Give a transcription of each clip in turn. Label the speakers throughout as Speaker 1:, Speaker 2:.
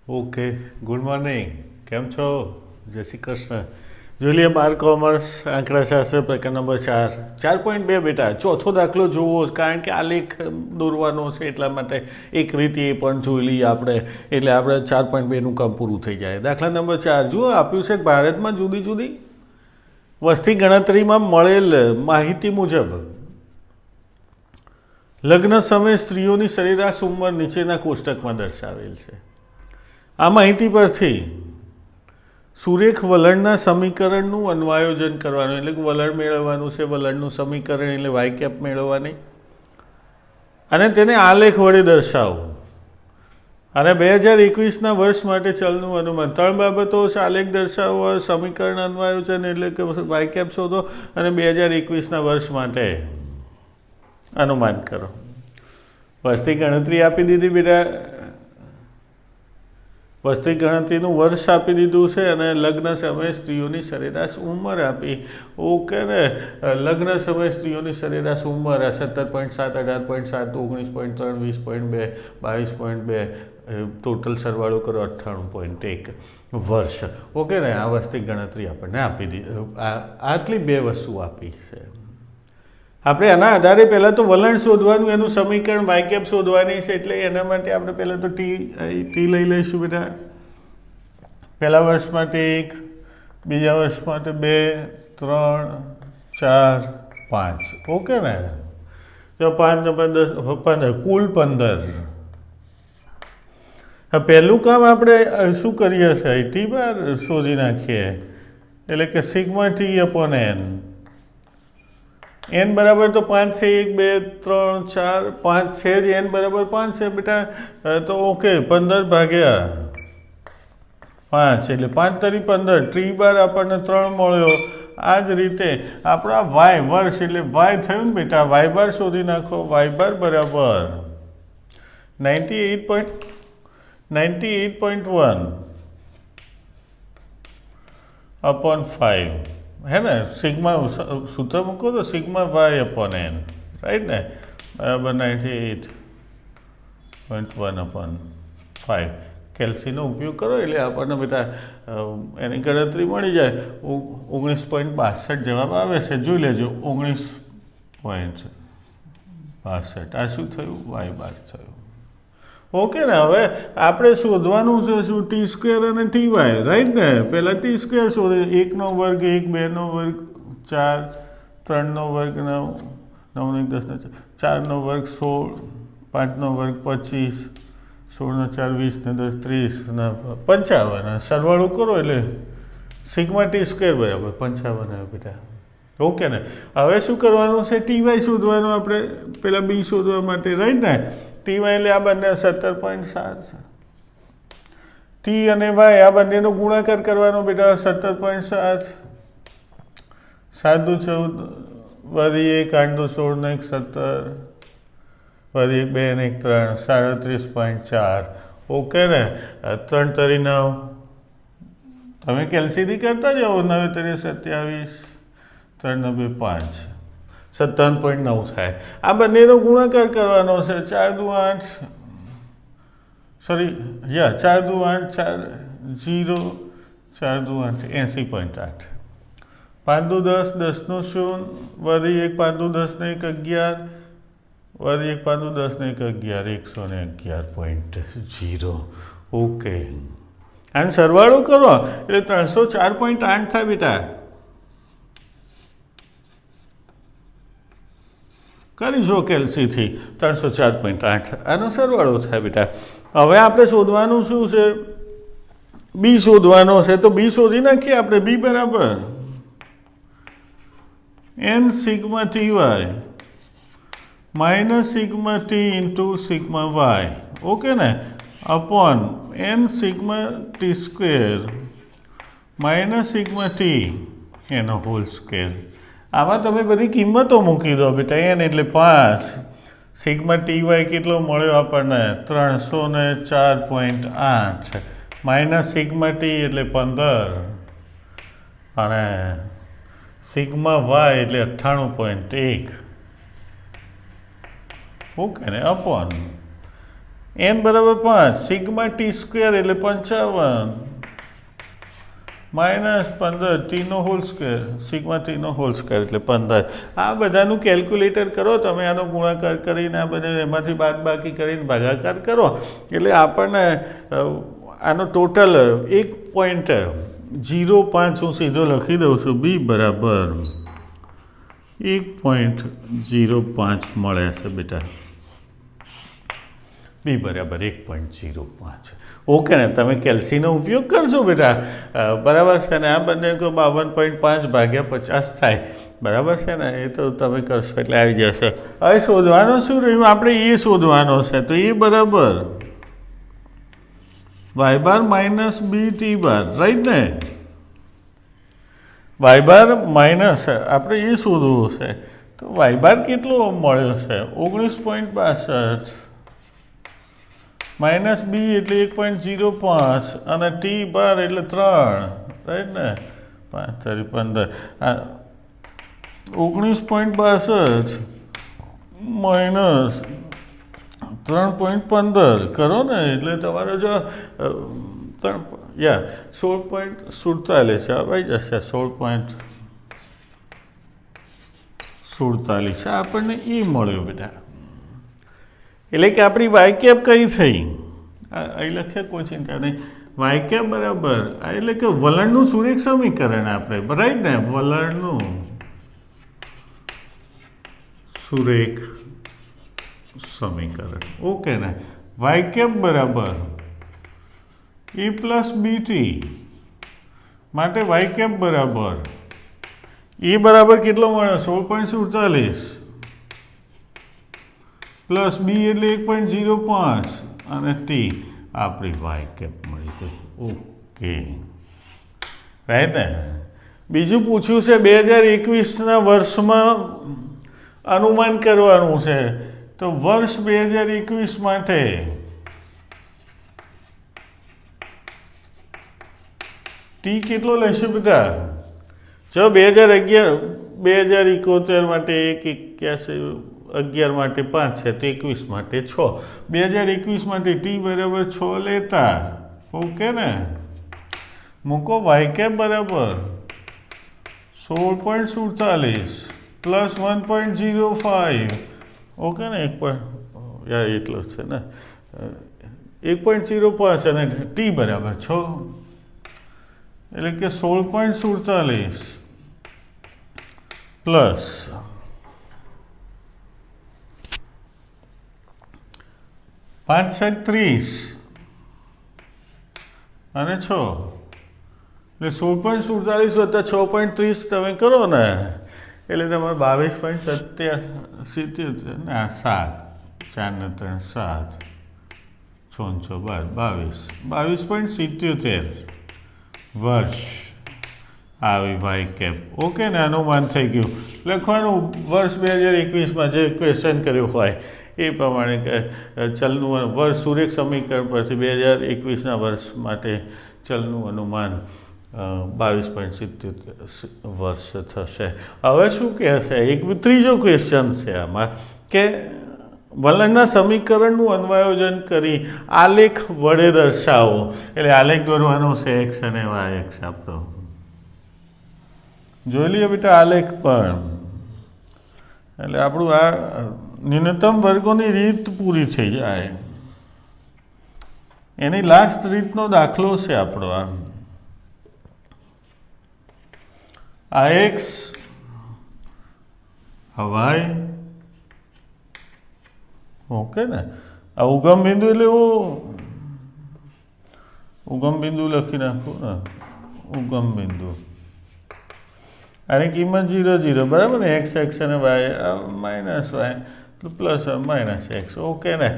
Speaker 1: Okay, good morning. કેમ છો? જય શ્રી કૃષ્ણ. જોઈ લઈએ 12 કોમર્સ આંકડાશાસ્ત્ર પ્રકાર નંબર 4 4.2 બેટા ચોથો દાખલો જોવો, કારણ કે આલેખ દોરવાનો છે એટલા માટે એક રીતે એ પણ જોઈ લઈએ આપણે, એટલે આપણે 4.2નું કામ પૂરું થઈ જાય. દાખલા નંબર 4 જુઓ, આપ્યું છે ભારતમાં જુદી જુદી વસ્તી ગણતરીમાં મળેલ માહિતી મુજબ લગ્ન સમયે સ્ત્રીઓની સરેરાશ ઉંમર નીચેના કોષ્ટકમાં દર્શાવેલ છે. આ માહિતી પરથી સુરેખ વલણના સમીકરણનું અન્વયોજન કરવાનું, એટલે કે વલણ મેળવવાનું છે. વલણનું સમીકરણ એટલે વાય કેપ મેળવવાની અને તેને આલેખ વડે દર્શાવવું. અને 2021ના વર્ષ માટે ચલનું અનુમાન. 3 બાબતો છે: આલેખ દર્શાવવો, સમીકરણ અન્વયોજન એટલે કે વાય કેપ શોધો, અને 2021ના વર્ષ માટે અનુમાન કરો. વસ્તી ગણતરી આપી દીધી બેટા, વસ્તી ગણતરીનું વર્ષ આપી દીધું છે અને લગ્ન સમયે સ્ત્રીઓની સરેરાશ ઉંમર આપી. ઓકે ને, લગ્ન સમયે સ્ત્રીઓની સરેરાશ ઉંમર 17.7, 18.7, 19.3, 20.2, 22.2, ટોટલ સરવાળો કરો 98.1 વર્ષ. ઓકે ને, આ વસ્તી ગણતરી આપણને આપી દીધી. આટલી બે વસ્તુ આપી છે. આપણે એના આધારે પહેલાં તો વલણ શોધવાનું, એનું સમીકરણ વાય કેપ શોધવાની છે. એટલે એના માટે આપણે પહેલાં તો ટી લઈ લઈશું બેટા. પહેલા વર્ષ માટે 1, બીજા વર્ષ માટે 2, 3, 4, 5. ઓકે ને, તો 5 ને 10, 15, કુલ 15. પહેલું કામ આપણે શું કરીએ છીએ, ટી બાર શોધી નાખીએ, એટલે કે સિગ્મા ટી અપોન n બરાબર તો 5 છે. 1, 2, 3, 4, 5 છે જ. n બરાબર 5 છે બેટા. તો ઓકે, 15 ભાગ્યા 5 એટલે 5 તરી 15. ટી બાર આપણને 3 મળ્યો. આ જ રીતે આપણા વાય વર્ષ એટલે વાય થયું ને બેટા. વાય બાર શોધી નાખો. વાય બાર બરાબર 98.1 અપોન 5 है ना. सिग्मा सूत्र મૂકો તો sigma y upon n, right ને, બરાબર 98.1 અપોન 5. કેલ્સીનો ઉપયોગ કરો એટલે આપણને બેટા એની ગણતરી મળી જાય. 19.62 જવાબ આવે છે. જોઈ લેજો, 19.62. આ શું થયું? વાય બાર થયું. ઓકે ને, હવે આપણે શોધવાનું છે શું? ટી સ્ક્વેર અને ટી વાય, રાઈટ ને. પહેલાં ટી સ્ક્વેર શોધે. 1નો વર્ગ 1, 2નો વર્ગ 4, 3નો વર્ગ 9, 9 ને 10 ને 4નો વર્ગ 16, 5નો વર્ગ 25, 16 ને 4 20 ને 10 30 ને 55. સરવાળો કરો એટલે સિગ્મા ટી સ્ક્વેર બરાબર 55 આવે બેટા. ઓકે ને, હવે શું કરવાનું છે? ટી વાય શોધવાનું આપણે, પહેલાં બી શોધવા માટે, રાઈટ ને. ટી વાય એટલે આ બંને 17.7. ટી અને વાય આ બંનેનો ગુણાકાર કરવાનો બેટા. 17.7, 7 દુ 14, વધી 1, 8 દુ 16 ને 1 17, વધી 1 2 ને 1 3, 37.4. ઓકે ને, 3 તરી 9. તમે કેલ્સીથી કરતા જાઓ. 9 તરી 27, 3 ને 2 5, 57.9 થાય. આ બંનેનો ગુણાકાર કરવાનો છે. 4 દુ 8, સોરી 4 દુ 8, 4 0, 4 દુ 8 80.8. 5 દુ 10, 10 નું 0, વધી 1, 5 દુ 10 ને 1 11, વધી 1, 5 દુ 10 ને 1 11, 111.0. ઓકે, આને સરવાળો કરો એટલે 304.8 થાય બેટા. કરીશો કેલ્સીથી 304.8. આનો સરવાળો થાય બેટા. હવે આપણે શોધવાનું શું છે? બી શોધવાનો છે. તો બી શોધી નાખીએ આપણે. બી બરાબર n sigma t y minus sigma t into sigma y. Okay ને, upon n sigma t square minus sigma t એનો હોલ સ્ક્વેર. આમાં તમે બધી કિંમતો મૂકી દો બેટા. n એટલે 5, સિગ્મા ટી વાય કેટલો મળ્યો આપણને? 304.8, માઇનસ સિગ્મા ટી એટલે 15, અને સિગ્મા વાય એટલે 98.1. ઓકે ને, અપોન n બરાબર 5 સિગ્મા ટી સ્ક્વેર એટલે 55 માઇનસ 15 ટીનો હોલ સ્ક્વેર સિગ્મા ટીનો હોલ સ્ક્વેર એટલે 15 આ બધાનું કેલ્ક્યુલેટર કરો તમે આનો ગુણાકાર કરીને આ બધા એમાંથી બાદબાકી કરીને ભાગાકાર કરો એટલે આપણને આનો ટોટલ 1.05 હું સીધો લખી દઉં છું બી બરાબર 1.05 મળે છે બેટા બી બરાબર 1.05 ઓકે ને તમે કેલ્સીનો ઉપયોગ કરજો બેટા બરાબર છે ને આ બંને 52.5 ભાગ્યા 50 થાય બરાબર છે ને એ તો તમે કરશો એટલે આવી જશે હવે શોધવાનું શું રહ્યું આપણે એ શોધવાનો છે તો એ બરાબર વાય બાર માઇનસ બી ટી બાર રાઈટ ને વાય બાર માઇનસ આપણે એ શોધવું છે તો વાય બાર કેટલો મળ્યો છે 19.62 માઇનસ બી એટલે 1.05 અને ટી બાર એટલે 3 રાઈટ ને 5 15 19.62 માઇનસ 3.15 કરો ને એટલે તમારે જો 16.47 આવી જશે 16.47 આપણને એ મળ્યો બેટા એટલે કે આપણી વાય કેપ કઈ થઈ અહીં લખે કોઈ ચિંતા નહીં વાય કેપ બરાબર એટલે કે વલણનું સુરેખ સમીકરણ આપણે રાઈટ ને વલણનું સુરેખ સમીકરણ ઓકે ને વાય કેપ બરાબર એ પ્લસ બીટી માટે વાય કેપ બરાબર એ બરાબર કેટલો મળ્યો 16.47 પ્લસ બી એટલે 1.05 અને ટી આપણી વાય કેપ મળી ગઈ ઓકે રાઈટ ને બીજું પૂછ્યું છે 2021ના વર્ષમાં અનુમાન કરવાનું છે તો વર્ષ 2021 માટે ટી કેટલો લેશે બધા જો 2011 માટે 11 માટે 5 છે તો 21 માટે 6 2021 માટે ટી બરાબર 6 લેતા ઓકે ને મૂકો વાય કેપ બરાબર 16.47 પ્લસ 1.05 ઓકે ને એટલો છે ને 1.05 અને ટી બરાબર 6 એટલે કે 16.47 પ્લસ 5.30 અને 6 એટલે 16.47 વત્તા 6.30 તમે કરો ને એટલે તમારે 22.77 ને 7 4 ને 3 7 6 12 22.77 વર્ષ આવી વાય કેપ ઓકે ને અનુમાન થઈ ગયું લખવાનું વર્ષ 2021માં જે ક્વેશ્ચન કર્યું હોય એ પ્રમાણે કે ચલનું વર્ષ સુરેખ સમીકરણ પરથી 2021ના વર્ષ માટે ચલનું અનુમાન 22.77 વર્ષ થશે હવે શું કહેશે એક ત્રીજો ક્વેશ્ચન છે આમાં કે વલણના સમીકરણનું અન્વયોજન કરી આલેખ વડે દર્શાવો એટલે આલેખ દોરવાનો છે એક્સ અને વાય એક્સ આપણો જોઈ લઈએ બેટા આલેખ પણ એટલે આપણું આ ન્યૂનતમ વર્ગોની રીત પૂરી થઈ જાય એની લાસ્ટ રીતનો દાખલો છે આપણો આ એક્સ આ વાય ઓકે ને આ ઉગમ બિંદુ એટલે ઉગમ બિંદુ લખી નાખું ને ઉગમ બિંદુ આની કિંમત 0 0 બરાબર ને એક્સ એક્સ અને y minus y plus minus x okay ને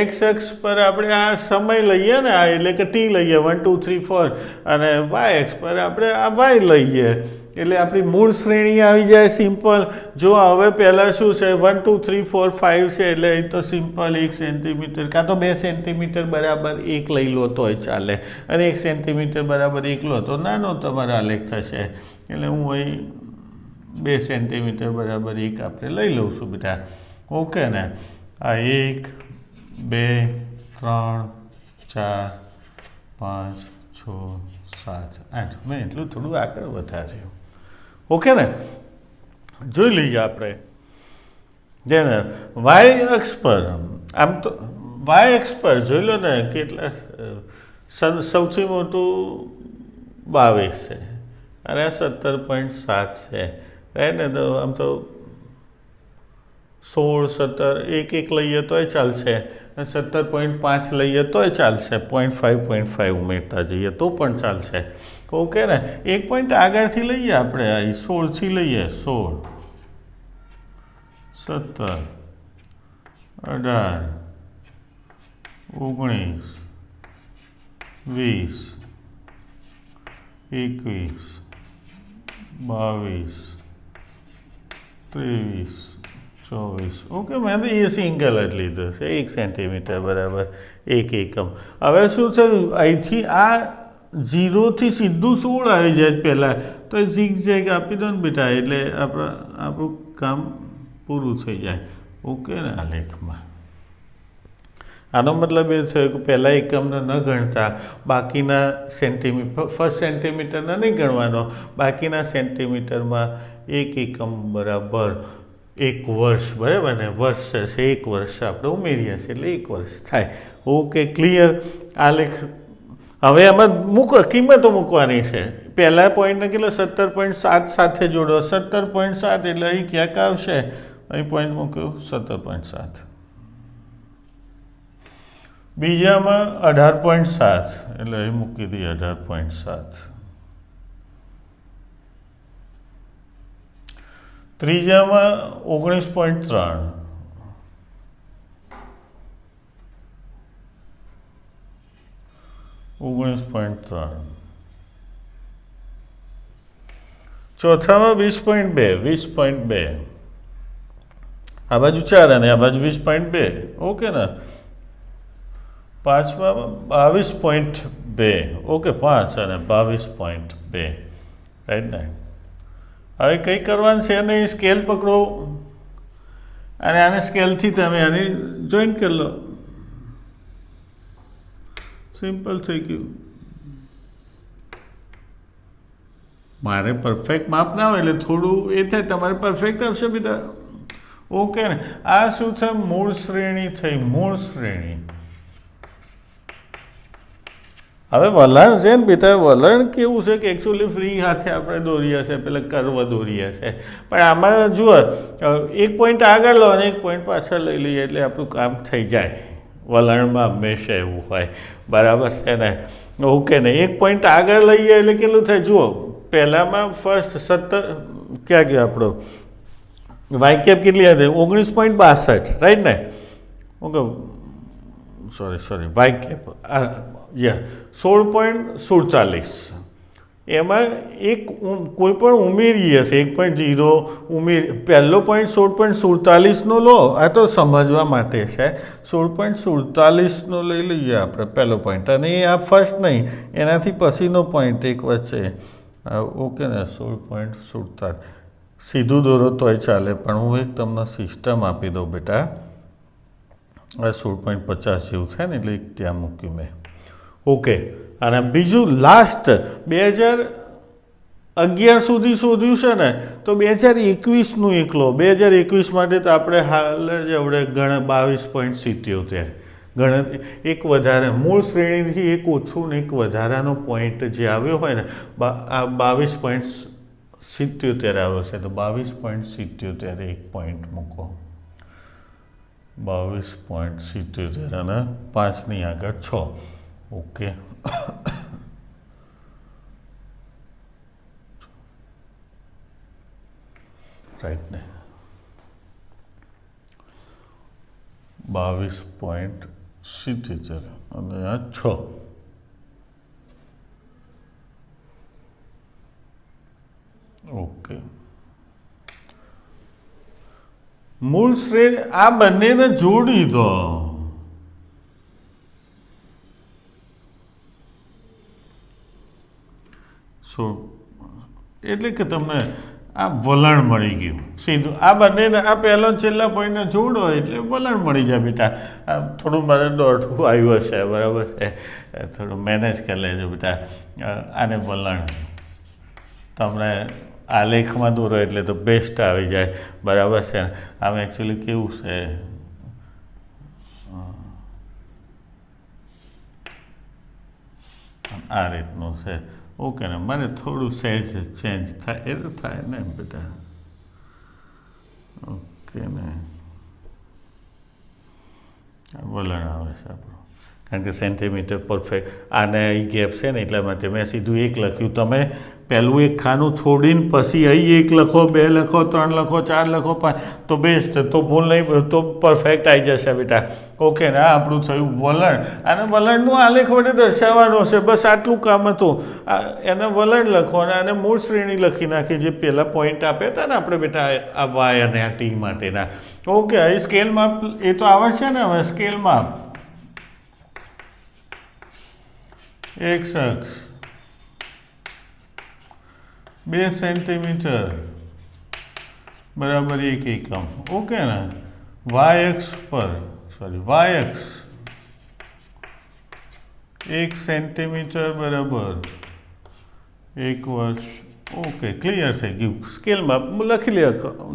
Speaker 1: એક્સ એક્સ પર આપણે આ સમય લઈએ ને આ એટલે કે ટી લઈએ 1 2 3 4 અને વાય એક્સ પર આપણે આ વાય લઈએ એટલે આપણી મૂળ શ્રેણી આવી જાય સિમ્પલ જો હવે પહેલાં શું છે 1 2 3 4 5 છે એટલે એ તો સિમ્પલ 1 સેન્ટીમીટર કાં તો 2 સેન્ટીમીટર બરાબર 1 લઈ લો તોય ચાલે અને 1 સેન્ટીમીટર બરાબર 1 લો તો નાનો તમારો આલેખ થશે એટલે હું અહીં 2 સેન્ટીમીટર બરાબર 1 આપણે લઈ લઉં છું બેટા ઓકે ને આ 1 2 3 4 5 6 7 8 મેં એટલું થોડું આગળ વધાર્યું. ઓકે ને, જોઈ લઈએ આપણે જેને વાય અક્ષ પર. આમ તો વાય અક્ષ પર જોઈ લો ને કેટલા સૌથી મોટું 22 છે અને આ 17.7 છે, રાઈટ ને. તો આમ તો 16 17 એક લઈએ તોય ચાલશે, 17.5 લઈએ તોય ચાલશે, 0.5 ઉમેરતા જઈએ તો પણ ચાલશે. ઓકે ને, એક પોઈન્ટ આગળથી લઈએ આપણે, 16થી લઈએ, 16 17 18 19 20 21 22 23 24. ઓકે, મેં તો એ સિંગલ જ લીધો છે, 1 સેન્ટીમીટર બરાબર 1 એકમ. હવે શું થયું, અહીંથી આ 0થી સીધું 16 આવી જાય પહેલાં, તો એ ઝીગઝેગ આપી દો ને બેટા, એટલે આપણું કામ પૂરું થઈ જાય. ઓકે ને, આ લેખમાં આનો મતલબ એ થયો કે પહેલાં એકમને ન ગણતા બાકીના સેન્ટીમીટર, ફર્સ્ટ સેન્ટીમીટરને નહીં ગણવાનો, બાકીના સેન્ટીમીટરમાં 1 એકમ બરાબર 1 વર્ષ, બરાબર ને. વર્ષ છે 1 વર્ષ આપણે ઉમેરીએ છીએ એટલે 1 વર્ષ થાય. Okay, clear. આ લેખ હવે એમાં કિંમતો મૂકવાની છે. પહેલા પોઈન્ટને કેટલો 17.7 સાથે જોડો, 17.7 એટલે અહીં ક્યાંક આવશે, અહીં પોઈન્ટ મૂક્યો 17.7. બીજામાં 18.7 એટલે અહીં મૂકી દઈએ 18.7. ત્રીજામાં 19.3, ચોથામાં 20.2, આ બાજુ 4 અને આ બાજુ 20.2. ઓકે ને. પાંચમાં 22.2. ઓકે, 5 અને 22.2, રાઈટ ને. હવે કંઈ કરવાનું છે નહીં, સ્કેલ પકડો અને આને સ્કેલથી તમે આને જોઈન્ટ કરી લો. સિમ્પલ થઈ ગયું. મારે પરફેક્ટ માપ ના હોય એટલે થોડું એ થાય, તમારે પરફેક્ટ આવશે બધા. ઓકે ને. આ શું છે, મૂળ શ્રેણી થઈ, મૂળ શ્રેણી. હવે વલણ છે ને બેટા, વલણ કેવું છે કે એકચ્યુઅલી ફ્રી હાથે આપણે દોરીએ છે, પેલા કર્વ દોરીએ છે, પણ આમાં જુઓ 1 પોઈન્ટ આગળ લો અને 1 પોઈન્ટ પાછળ લઈ લઈએ એટલે આપણું કામ થઈ જાય. વલણમાં હંમેશા એવું હોય, બરાબર છે ને. ઓકે ને, 1 પોઈન્ટ આગળ લઈએ એટલે કેટલું થાય જુઓ. પહેલામાં ફર્સ્ટ 17 ક્યાં ગયો આપણો વાય કેપ કેટલી હતી, 19.62, રાઈટ ને. Okay, sorry y cap 16.47. એમાં કોઈ પણ ઉમેરીએ છે 1.0 પહેલો પોઈન્ટ 16.47નો લો, આ તો સમજવા માટે છે. 16.47નો લઈ લઈએ આપણે પહેલો પોઈન્ટ, અને આ ફર્સ્ટ નહીં, એનાથી પછીનો પોઈન્ટ એક વચ્ચે. ઓકે ને, 16.47 સીધું દોરો તોય ચાલે, પણ હું એક તમને સિસ્ટમ આપી દઉં બેટા. આ 16.50 જેવું છે ને એટલે ત્યાં મૂક્યું મેં. ઓકે, અને બીજું લાસ્ટ 2011 સુધી શોધ્યું છે ને, તો 2021નું એકલો, 2021 માટે તો આપણે હાલ જ હવે ગણે 22.77. ગણતરી એક વધારે મૂળ શ્રેણીથી એક ઓછું ને એક વધારાનો પોઈન્ટ જે આવ્યો હોય ને, આ 22.77 આવ્યો છે, તો 22.77 એક પોઈન્ટ મૂકો, 22.77 અને 5ની આગળ 6. ઓકે, રાઈટ ને. 22.77 અને આ 6. ઓકે, મૂળ શ્રેણી આ બંનેને જોડી દો. એટલે કે તમને આ વલણ મળી ગયું સીધું. આ બંનેને આ પહેલો છેલ્લા પોઈન્ટને જોડો એટલે વલણ મળી જાય બેટા. આ થોડું મારે દોઢું આવ્યું હશે, બરાબર છે, થોડું મેનેજ કરી લેજો બેટા. આને વલણ તમને આલેખમાં દોરો એટલે તો બેસ્ટ આવી જાય, બરાબર છે. આમ એકચ્યુઅલી કેવું છે, આ રીતનું છે. ઓકે ને, મારે થોડું સહેજ ચેન્જ થાય એ તો થાય ને બેટા. ઓકે ને, વલણ આવે છે આપણું, કારણ કે સેન્ટીમીટર પરફેક્ટ આને અહીં ગેપ છે ને એટલા માટે મેં સીધું 1 લખ્યું. તમે પહેલું એક ખાનું છોડીને પછી અહીં 1 લખો, 2 લખો, 3 લખો, 4 લખો, 5 તો બેસ્ટ, તો ભૂલ નહીં, તો પરફેક્ટ આવી જશે બેટા. ઓકે ને, આ આપણું થયું વલણ. અને વલણનું આલેખ વડે દર્શાવવાનું હશે, બસ આટલું કામ હતું. એને વલણ લખો અને આને મૂળ શ્રેણી લખી નાખી, જે પહેલાં પોઈન્ટ આપ્યા હતા ને આપણે બેટા, આ વાય અને આ ટી માટેના. ઓકે, અહીં સ્કેલ માપ એ તો આવડશે ને. હવે સ્કેલ માપ x અક્ષ 2 સેન્ટીમીટર બરાબર 1 એકમ. ઓકે ને, વાય અક્ષ પર વાય અક્ષ 1 સેન્ટીમીટર બરાબર 1 વર્ષ. ઓકે, ક્લિયર થઈ ગયું. સ્કેલમાં લખી લે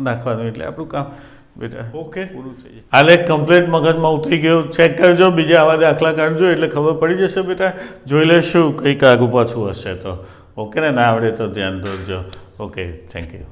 Speaker 1: નાખવાનું એટલે આપણું કામ બેટા. ઓકે, પૂરું થઈ જાય. હાલ એક કમ્પ્લીટ મગજમાં ઉતરી ગયું. ચેક કરજો, બીજા આવા દાખલા કાઢજો એટલે ખબર પડી જશે બેટા. જોઈ લેશું કંઈક આગું પાછું હશે તો. ઓકે ને, ના આવડે તો ધ્યાન દોરજો. Okay, thank you.